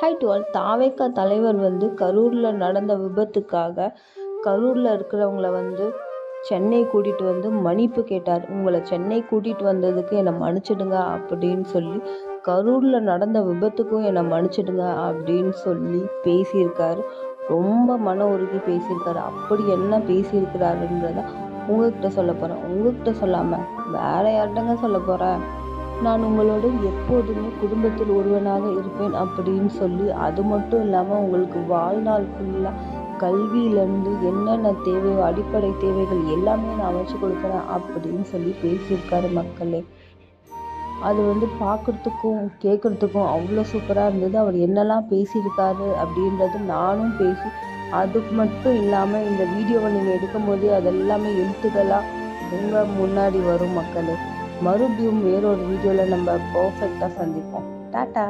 High to all. தாவேகா தலைவர் கரூரில் நடந்த விபத்துக்காக கரூரில் இருக்கிறவங்கள சென்னை கூட்டிகிட்டு மன்னிப்பு கேட்டார். உங்களை சென்னை கூட்டிகிட்டு வந்ததுக்கு என்னை மன்னிச்சிடுங்க அப்படின்னு சொல்லி, கரூரில் நடந்த விபத்துக்கும் என்னை மன்னிச்சிடுங்க அப்படின்னு சொல்லி பேசியிருக்காரு. ரொம்ப மன உருகி பேசியிருக்காரு. அப்படி என்ன பேசியிருக்கிறாருன்றத உங்ககிட்ட சொல்ல போகிறேன். உங்ககிட்ட சொல்லாமல் வேற யார்கிட்டங்க சொல்ல போகிறேன். நான் உங்களோட எப்போதுமே குடும்பத்தில் ஒருவனாக இருப்பேன் அப்படின்னு சொல்லி, அது மட்டும் இல்லாமல் உங்களுக்கு வாழ்நாள் ஃபுல்லாக கல்வியிலேருந்து என்னென்ன தேவையோ அடிப்படை தேவைகள் எல்லாமே நான் அமைச்சு கொடுக்குறேன் அப்படின்னு சொல்லி பேசியிருக்காரு மக்களே. அது பார்க்குறதுக்கும் கேட்குறதுக்கும் அவ்வளோ சூப்பராக இருந்தது. அவர் என்னெல்லாம் பேசியிருக்காரு அப்படின்றது நானும் பேசி, அது மட்டும் இல்லாமல் இந்த வீடியோவை நீங்கள் எடுக்கும்போதே அதெல்லாமே எழுத்துக்களாக உங்கள் முன்னாடி வரும் மக்களே. மறுபடியும் வேறொரு வீடியோவில் நம்ம பர்ஃபெக்டாக சந்திப்போம். டாட்டா.